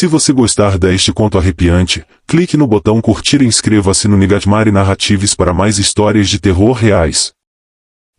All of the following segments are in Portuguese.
Se você gostar deste conto arrepiante, clique no botão curtir e inscreva-se no Nigatmari Narratives para mais histórias de terror reais.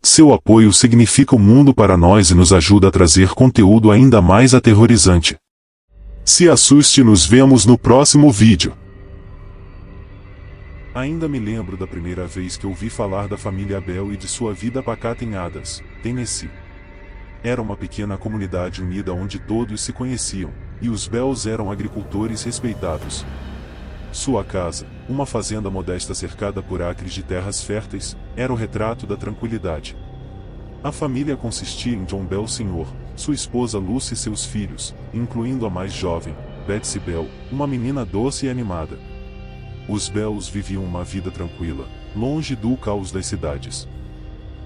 Seu apoio significa o mundo para nós e nos ajuda a trazer conteúdo ainda mais aterrorizante. Se assuste e nos vemos no próximo vídeo. Ainda me lembro da primeira vez que ouvi falar da família Bell e de sua vida pacata em Adams, Tennessee. Era uma pequena comunidade unida onde todos se conheciam, e os Bells eram agricultores respeitados. Sua casa, uma fazenda modesta cercada por acres de terras férteis, era o retrato da tranquilidade. A família consistia em John Bell Sr., sua esposa Lucy e seus filhos, incluindo a mais jovem, Betsy Bell, uma menina doce e animada. Os Bells viviam uma vida tranquila, longe do caos das cidades.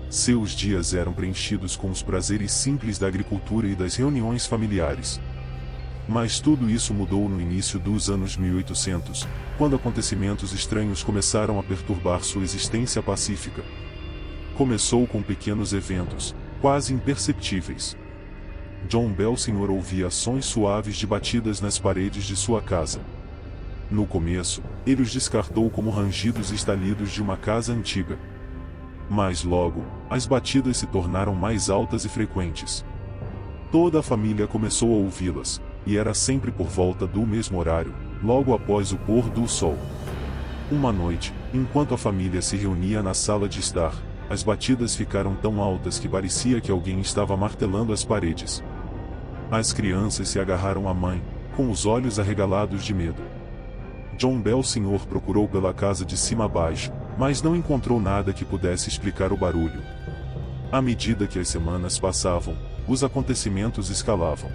Seus dias eram preenchidos com os prazeres simples da agricultura e das reuniões familiares. Mas tudo isso mudou no início dos anos 1800, quando acontecimentos estranhos começaram a perturbar sua existência pacífica. Começou com pequenos eventos, quase imperceptíveis. John Bell Sr. ouvia sons suaves de batidas nas paredes de sua casa. No começo, ele os descartou como rangidos e estalidos de uma casa antiga. Mas logo, as batidas se tornaram mais altas e frequentes. Toda a família começou a ouvi-las, e era sempre por volta do mesmo horário, logo após o pôr do sol. Uma noite, enquanto a família se reunia na sala de estar, as batidas ficaram tão altas que parecia que alguém estava martelando as paredes. As crianças se agarraram à mãe, com os olhos arregalados de medo. John Bell Sr. procurou pela casa de cima a baixo, mas não encontrou nada que pudesse explicar o barulho. À medida que as semanas passavam, os acontecimentos escalavam.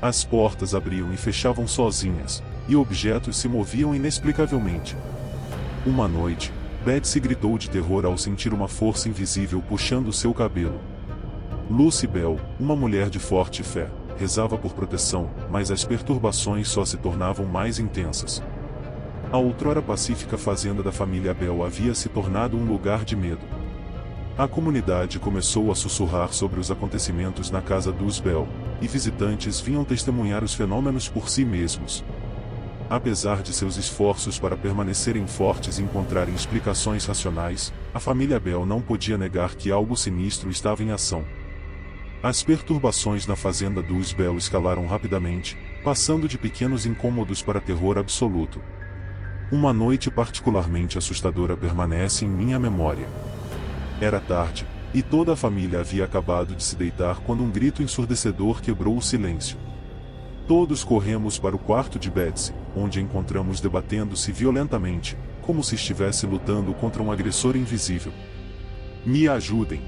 As portas abriam e fechavam sozinhas, e objetos se moviam inexplicavelmente. Uma noite, Betsy gritou de terror ao sentir uma força invisível puxando seu cabelo. Lucy Bell, uma mulher de forte fé, rezava por proteção, mas as perturbações só se tornavam mais intensas. A outrora pacífica fazenda da família Bell havia se tornado um lugar de medo. A comunidade começou a sussurrar sobre os acontecimentos na casa dos Bell, e visitantes vinham testemunhar os fenômenos por si mesmos. Apesar de seus esforços para permanecerem fortes e encontrarem explicações racionais, a família Bell não podia negar que algo sinistro estava em ação. As perturbações na fazenda dos Bell escalaram rapidamente, passando de pequenos incômodos para terror absoluto. Uma noite particularmente assustadora permanece em minha memória. Era tarde, e toda a família havia acabado de se deitar quando um grito ensurdecedor quebrou o silêncio. Todos corremos para o quarto de Betsy, onde a encontramos debatendo-se violentamente, como se estivesse lutando contra um agressor invisível. "Me ajudem!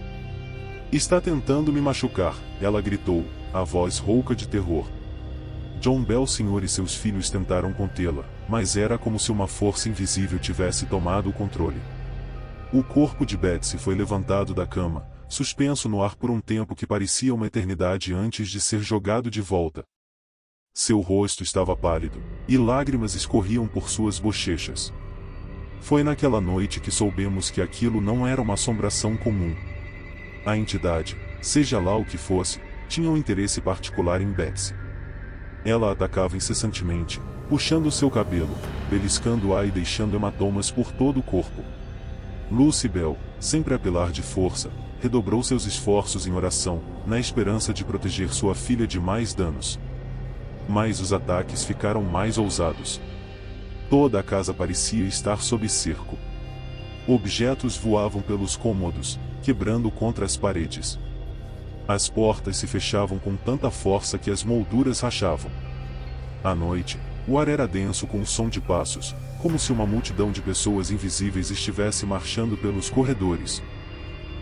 Está tentando me machucar", ela gritou, a voz rouca de terror. John Bell Sr. e seus filhos tentaram contê-la, mas era como se uma força invisível tivesse tomado o controle. O corpo de Betsy foi levantado da cama, suspenso no ar por um tempo que parecia uma eternidade antes de ser jogado de volta. Seu rosto estava pálido, e lágrimas escorriam por suas bochechas. Foi naquela noite que soubemos que aquilo não era uma assombração comum. A entidade, seja lá o que fosse, tinha um interesse particular em Betsy. Ela a atacava incessantemente, puxando seu cabelo, beliscando-a e deixando hematomas por todo o corpo. Lucy Bell, sempre a pilar de força, redobrou seus esforços em oração, na esperança de proteger sua filha de mais danos. Mas os ataques ficaram mais ousados. Toda a casa parecia estar sob cerco. Objetos voavam pelos cômodos, quebrando contra as paredes. As portas se fechavam com tanta força que as molduras rachavam. À noite, o ar era denso com o som de passos, como se uma multidão de pessoas invisíveis estivesse marchando pelos corredores.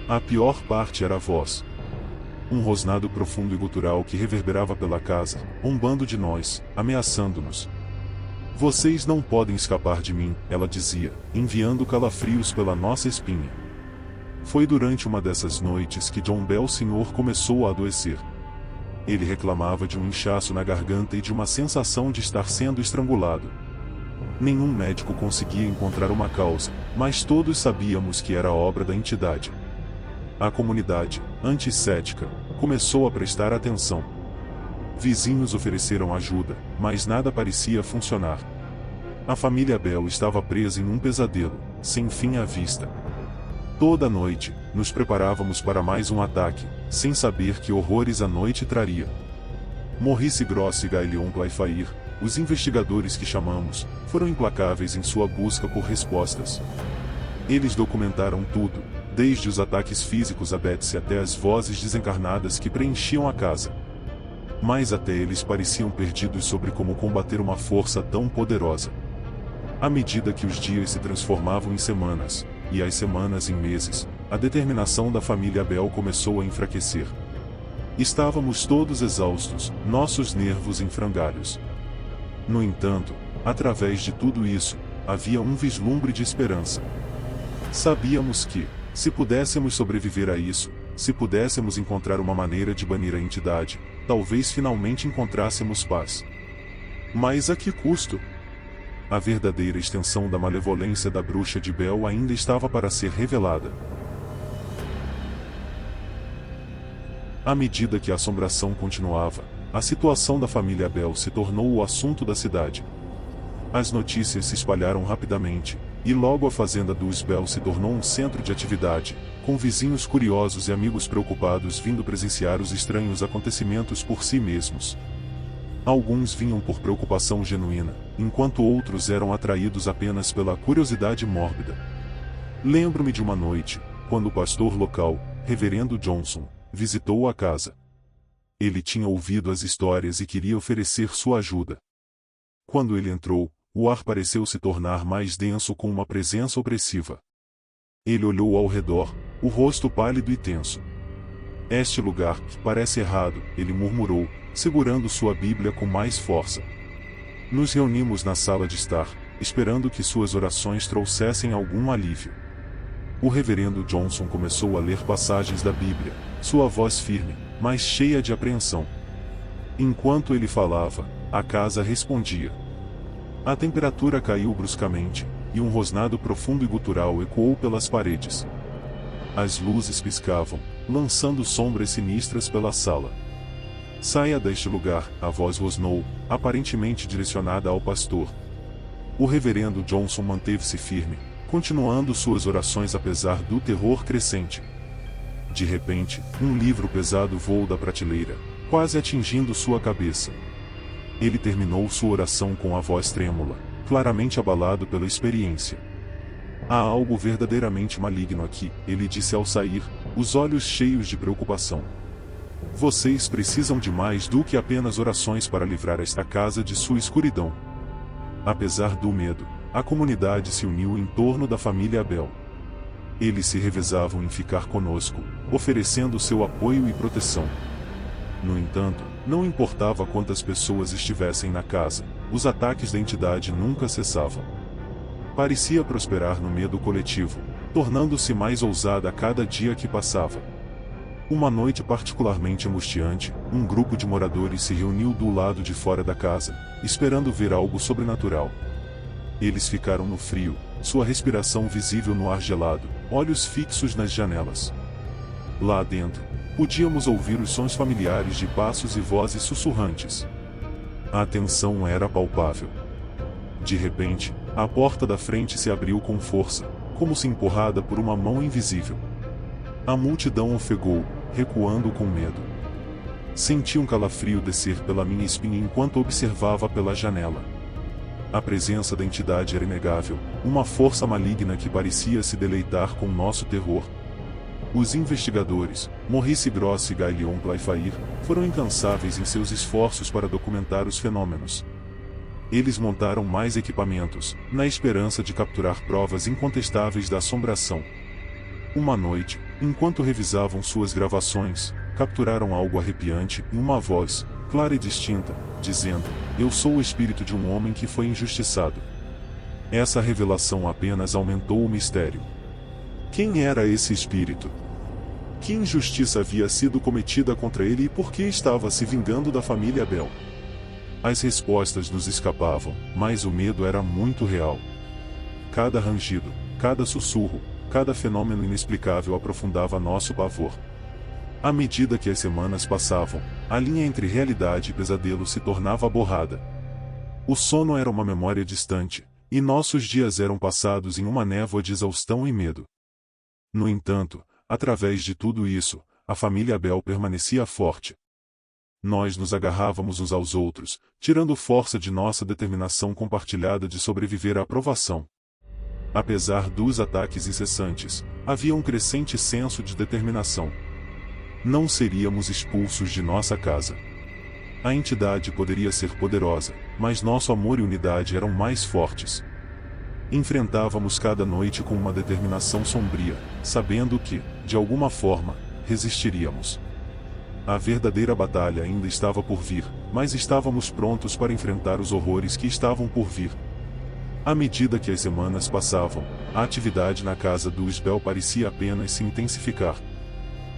A pior parte era a voz. Um rosnado profundo e gutural que reverberava pela casa, um bando de nós, ameaçando-nos. "Vocês não podem escapar de mim", ela dizia, enviando calafrios pela nossa espinha. Foi durante uma dessas noites que John Bell Sr. começou a adoecer. Ele reclamava de um inchaço na garganta e de uma sensação de estar sendo estrangulado. Nenhum médico conseguia encontrar uma causa, mas todos sabíamos que era obra da entidade. A comunidade, anticética, começou a prestar atenção. Vizinhos ofereceram ajuda, mas nada parecia funcionar. A família Bell estava presa em um pesadelo, sem fim à vista. Toda noite, nos preparávamos para mais um ataque, sem saber que horrores a noite traria. Maurice Gross e Gaelion Playfair, os investigadores que chamamos, foram implacáveis em sua busca por respostas. Eles documentaram tudo, desde os ataques físicos a Betsy até as vozes desencarnadas que preenchiam a casa. Mas até eles pareciam perdidos sobre como combater uma força tão poderosa. À medida que os dias se transformavam em semanas, e as semanas em meses, a determinação da família Bell começou a enfraquecer. Estávamos todos exaustos, nossos nervos em frangalhos. No entanto, através de tudo isso, havia um vislumbre de esperança. Sabíamos que, se pudéssemos sobreviver a isso, se pudéssemos encontrar uma maneira de banir a entidade, talvez finalmente encontrássemos paz. Mas a que custo? A verdadeira extensão da malevolência da bruxa de Bell ainda estava para ser revelada. À medida que a assombração continuava, a situação da família Bell se tornou o assunto da cidade. As notícias se espalharam rapidamente, e logo a fazenda dos Bell se tornou um centro de atividade, com vizinhos curiosos e amigos preocupados vindo presenciar os estranhos acontecimentos por si mesmos. Alguns vinham por preocupação genuína, enquanto outros eram atraídos apenas pela curiosidade mórbida. Lembro-me de uma noite, quando o pastor local, Reverendo Johnson, visitou a casa. Ele tinha ouvido as histórias e queria oferecer sua ajuda. Quando ele entrou, o ar pareceu se tornar mais denso com uma presença opressiva. Ele olhou ao redor, o rosto pálido e tenso. "Este lugar parece errado", ele murmurou, segurando sua Bíblia com mais força. Nos reunimos na sala de estar, esperando que suas orações trouxessem algum alívio. O reverendo Johnson começou a ler passagens da Bíblia, sua voz firme, mas cheia de apreensão. Enquanto ele falava, a casa respondia. A temperatura caiu bruscamente, e um rosnado profundo e gutural ecoou pelas paredes. As luzes piscavam, lançando sombras sinistras pela sala. "Saia deste lugar", a voz rosnou, aparentemente direcionada ao pastor. O reverendo Johnson manteve-se firme, continuando suas orações apesar do terror crescente. De repente, um livro pesado voou da prateleira, quase atingindo sua cabeça. Ele terminou sua oração com a voz trêmula, claramente abalado pela experiência. "Há algo verdadeiramente maligno aqui", ele disse ao sair, os olhos cheios de preocupação. "Vocês precisam de mais do que apenas orações para livrar esta casa de sua escuridão." Apesar do medo, a comunidade se uniu em torno da família Bell. Eles se revezavam em ficar conosco, oferecendo seu apoio e proteção. No entanto, não importava quantas pessoas estivessem na casa, os ataques da entidade nunca cessavam. Parecia prosperar no medo coletivo, tornando-se mais ousada a cada dia que passava. Uma noite particularmente angustiante, um grupo de moradores se reuniu do lado de fora da casa, esperando ver algo sobrenatural. Eles ficaram no frio, sua respiração visível no ar gelado, olhos fixos nas janelas. Lá dentro, podíamos ouvir os sons familiares de passos e vozes sussurrantes. A tensão era palpável. De repente, a porta da frente se abriu com força, como se empurrada por uma mão invisível. A multidão ofegou, recuando com medo. Senti um calafrio descer pela minha espinha enquanto observava pela janela. A presença da entidade era inegável, uma força maligna que parecia se deleitar com nosso terror. Os investigadores, Maurice Gross e Gaelion Playfair, foram incansáveis em seus esforços para documentar os fenômenos. Eles montaram mais equipamentos, na esperança de capturar provas incontestáveis da assombração. Uma noite, enquanto revisavam suas gravações, capturaram algo arrepiante e uma voz, clara e distinta, dizendo: "Eu sou o espírito de um homem que foi injustiçado." Essa revelação apenas aumentou o mistério. Quem era esse espírito? Que injustiça havia sido cometida contra ele e por que estava se vingando da família Bell? As respostas nos escapavam, mas o medo era muito real. Cada rangido, cada sussurro, cada fenômeno inexplicável aprofundava nosso pavor. À medida que as semanas passavam, a linha entre realidade e pesadelo se tornava borrada. O sono era uma memória distante, e nossos dias eram passados em uma névoa de exaustão e medo. No entanto, através de tudo isso, a família Bell permanecia forte. Nós nos agarrávamos uns aos outros, tirando força de nossa determinação compartilhada de sobreviver à provação. Apesar dos ataques incessantes, havia um crescente senso de determinação. Não seríamos expulsos de nossa casa. A entidade poderia ser poderosa, mas nosso amor e unidade eram mais fortes. Enfrentávamos cada noite com uma determinação sombria, sabendo que, de alguma forma, resistiríamos. A verdadeira batalha ainda estava por vir, mas estávamos prontos para enfrentar os horrores que estavam por vir. À medida que as semanas passavam, a atividade na casa dos Bell parecia apenas se intensificar.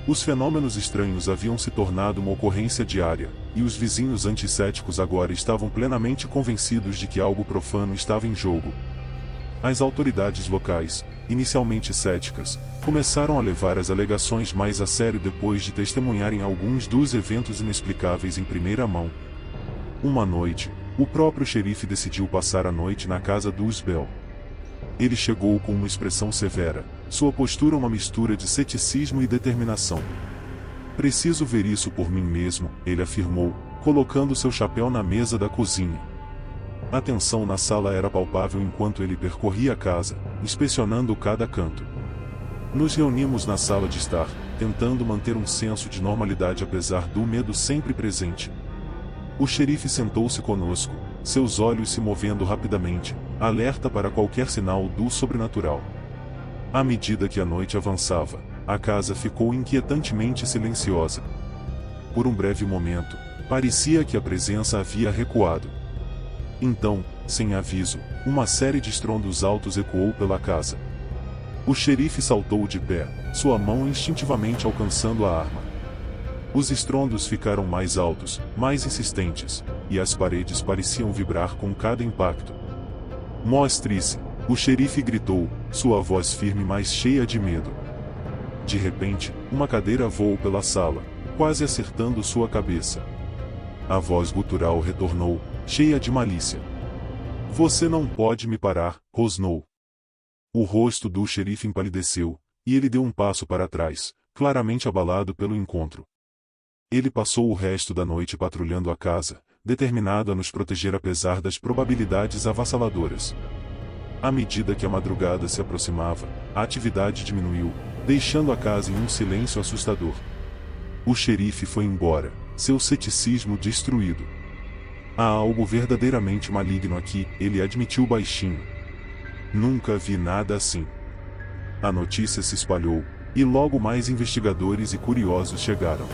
Os fenômenos estranhos haviam se tornado uma ocorrência diária, e os vizinhos anticéticos agora estavam plenamente convencidos de que algo profano estava em jogo. As autoridades locais, inicialmente céticas, começaram a levar as alegações mais a sério depois de testemunharem alguns dos eventos inexplicáveis em primeira mão. Uma noite, o próprio xerife decidiu passar a noite na casa dos Bell. Ele chegou com uma expressão severa, sua postura uma mistura de ceticismo e determinação. "Preciso ver isso por mim mesmo", ele afirmou, colocando seu chapéu na mesa da cozinha. A tensão na sala era palpável enquanto ele percorria a casa, inspecionando cada canto. Nos reunimos na sala de estar, tentando manter um senso de normalidade apesar do medo sempre presente. O xerife sentou-se conosco, seus olhos se movendo rapidamente, alerta para qualquer sinal do sobrenatural. À medida que a noite avançava, a casa ficou inquietantemente silenciosa. Por um breve momento, parecia que a presença havia recuado. Então, sem aviso, uma série de estrondos altos ecoou pela casa. O xerife saltou de pé, sua mão instintivamente alcançando a arma. Os estrondos ficaram mais altos, mais insistentes, e as paredes pareciam vibrar com cada impacto. "Mostre-se", o xerife gritou, sua voz firme mas cheia de medo. De repente, uma cadeira voou pela sala, quase acertando sua cabeça. A voz gutural retornou, cheia de malícia. "Você não pode me parar", rosnou. O rosto do xerife empalideceu, e ele deu um passo para trás, claramente abalado pelo encontro. Ele passou o resto da noite patrulhando a casa, determinado a nos proteger apesar das probabilidades avassaladoras. À medida que a madrugada se aproximava, a atividade diminuiu, deixando a casa em um silêncio assustador. O xerife foi embora, seu ceticismo destruído. "Há algo verdadeiramente maligno aqui", ele admitiu baixinho. "Nunca vi nada assim." A notícia se espalhou, e logo mais investigadores e curiosos chegaram.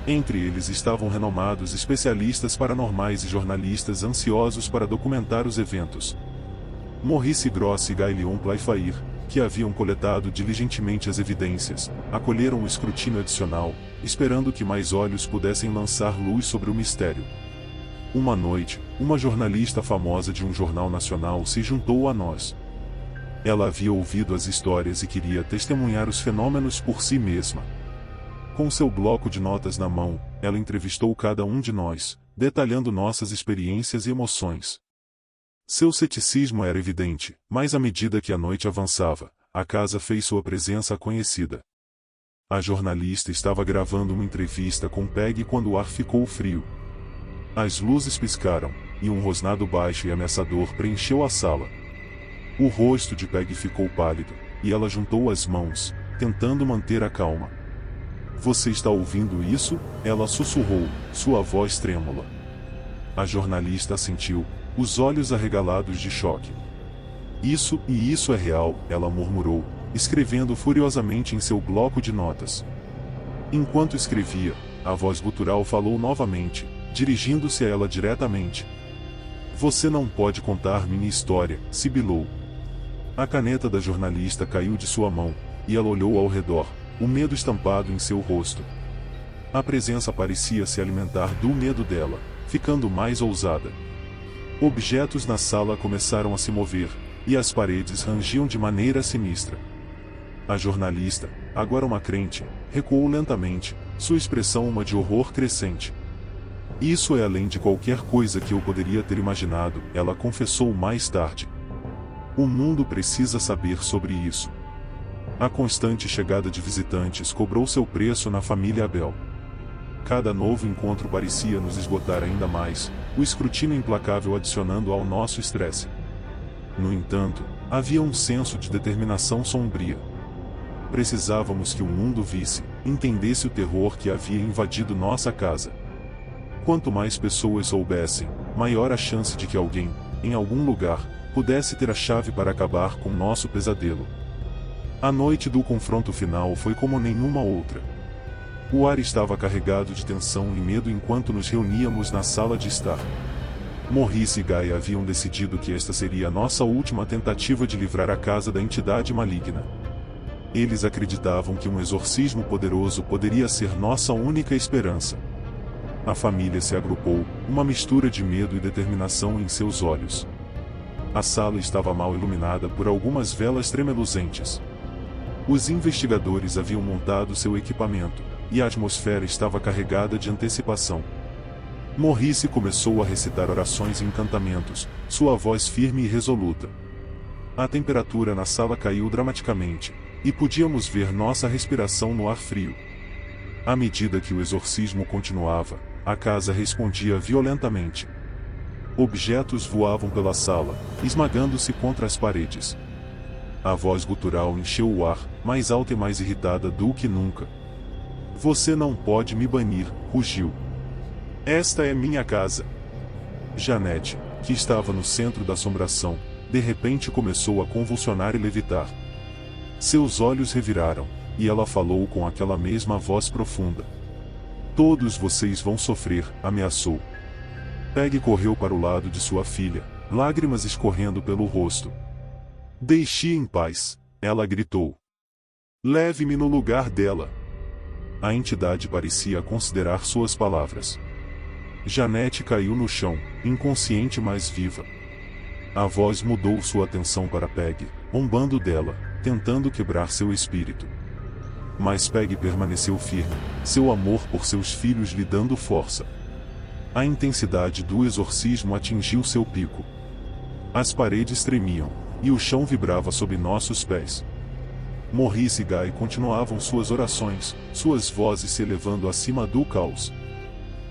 Entre eles estavam renomados especialistas paranormais e jornalistas ansiosos para documentar os eventos. Maurice Gross e Gaelion Playfair, que haviam coletado diligentemente as evidências, acolheram o escrutínio adicional, esperando que mais olhos pudessem lançar luz sobre o mistério. Uma noite, uma jornalista famosa de um jornal nacional se juntou a nós. Ela havia ouvido as histórias e queria testemunhar os fenômenos por si mesma. Com seu bloco de notas na mão, ela entrevistou cada um de nós, detalhando nossas experiências e emoções. Seu ceticismo era evidente, mas à medida que a noite avançava, a casa fez sua presença conhecida. A jornalista estava gravando uma entrevista com Peg quando o ar ficou frio. As luzes piscaram, e um rosnado baixo e ameaçador preencheu a sala. O rosto de Peg ficou pálido, e ela juntou as mãos, tentando manter a calma. "Você está ouvindo isso?", ela sussurrou, sua voz trêmula. A jornalista assentiu, os olhos arregalados de choque. Isso é real", ela murmurou, escrevendo furiosamente em seu bloco de notas. Enquanto escrevia, a voz gutural falou novamente, dirigindo-se a ela diretamente. "Você não pode contar minha história", sibilou. A caneta da jornalista caiu de sua mão, e ela olhou ao redor, o medo estampado em seu rosto. A presença parecia se alimentar do medo dela, ficando mais ousada. Objetos na sala começaram a se mover, e as paredes rangiam de maneira sinistra. A jornalista, agora uma crente, recuou lentamente, sua expressão uma de horror crescente. Isso é além de qualquer coisa que eu poderia ter imaginado, ela confessou mais tarde. O mundo precisa saber sobre isso. A constante chegada de visitantes cobrou seu preço na família Abel. Cada novo encontro parecia nos esgotar ainda mais, o escrutínio implacável adicionando ao nosso estresse. No entanto, havia um senso de determinação sombria. Precisávamos que o mundo visse, entendesse o terror que havia invadido nossa casa. Quanto mais pessoas soubessem, maior a chance de que alguém, em algum lugar, pudesse ter a chave para acabar com nosso pesadelo. A noite do confronto final foi como nenhuma outra. O ar estava carregado de tensão e medo enquanto nos reuníamos na sala de estar. Morris e Guy haviam decidido que esta seria a nossa última tentativa de livrar a casa da entidade maligna. Eles acreditavam que um exorcismo poderoso poderia ser nossa única esperança. A família se agrupou, uma mistura de medo e determinação em seus olhos. A sala estava mal iluminada por algumas velas tremeluzentes. Os investigadores haviam montado seu equipamento, e a atmosfera estava carregada de antecipação. Morris começou a recitar orações e encantamentos, sua voz firme e resoluta. A temperatura na sala caiu dramaticamente, e podíamos ver nossa respiração no ar frio. À medida que o exorcismo continuava, a casa respondia violentamente. Objetos voavam pela sala, esmagando-se contra as paredes. A voz gutural encheu o ar, mais alta e mais irritada do que nunca. Você não pode me banir, rugiu. Esta é minha casa. Janete, que estava no centro da assombração, de repente começou a convulsionar e levitar. Seus olhos reviraram, e ela falou com aquela mesma voz profunda. Todos vocês vão sofrer, ameaçou. Peggy correu para o lado de sua filha, lágrimas escorrendo pelo rosto. Deixe-a em paz, ela gritou. Leve-me no lugar dela. A entidade parecia considerar suas palavras. Janete caiu no chão, inconsciente mas viva. A voz mudou sua atenção para Peggy, zombando dela, tentando quebrar seu espírito. Mas Peggy permaneceu firme, seu amor por seus filhos lhe dando força. A intensidade do exorcismo atingiu seu pico. As paredes tremiam, e o chão vibrava sob nossos pés. Morris e Guy continuavam suas orações, suas vozes se elevando acima do caos.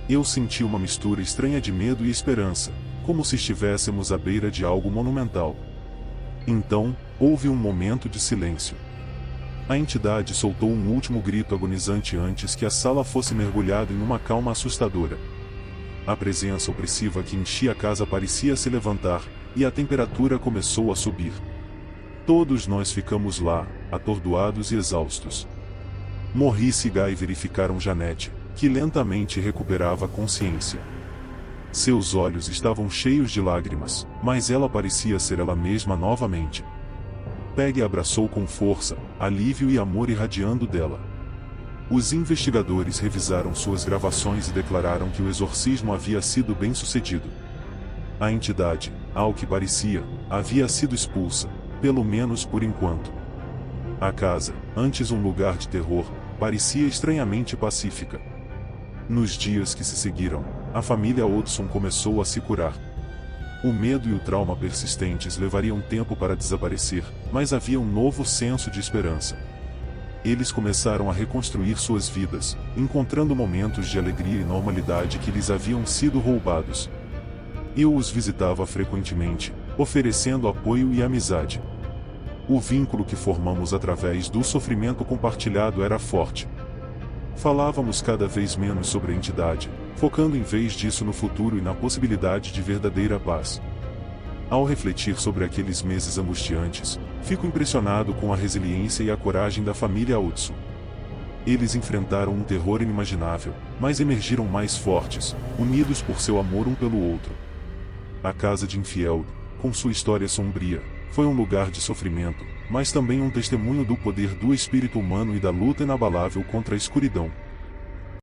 Eu senti uma mistura estranha de medo e esperança, como se estivéssemos à beira de algo monumental. Então, houve um momento de silêncio. A entidade soltou um último grito agonizante antes que a sala fosse mergulhada em uma calma assustadora. A presença opressiva que enchia a casa parecia se levantar, e a temperatura começou a subir. Todos nós ficamos lá, atordoados e exaustos. Morris e Guy verificaram Janete, que lentamente recuperava a consciência. Seus olhos estavam cheios de lágrimas, mas ela parecia ser ela mesma novamente. Peggy abraçou com força, alívio e amor irradiando dela. Os investigadores revisaram suas gravações e declararam que o exorcismo havia sido bem sucedido. A entidade, ao que parecia, havia sido expulsa, pelo menos por enquanto. A casa, antes um lugar de terror, parecia estranhamente pacífica. Nos dias que se seguiram, a família Hodgson começou a se curar. O medo e o trauma persistentes levariam tempo para desaparecer, mas havia um novo senso de esperança. Eles começaram a reconstruir suas vidas, encontrando momentos de alegria e normalidade que lhes haviam sido roubados. Eu os visitava frequentemente, oferecendo apoio e amizade. O vínculo que formamos através do sofrimento compartilhado era forte. Falávamos cada vez menos sobre a entidade, focando em vez disso no futuro e na possibilidade de verdadeira paz. Ao refletir sobre aqueles meses angustiantes, fico impressionado com a resiliência e a coragem da família Hodgson. Eles enfrentaram um terror inimaginável, mas emergiram mais fortes, unidos por seu amor um pelo outro. A casa de Enfield, com sua história sombria, foi um lugar de sofrimento, mas também um testemunho do poder do espírito humano e da luta inabalável contra a escuridão.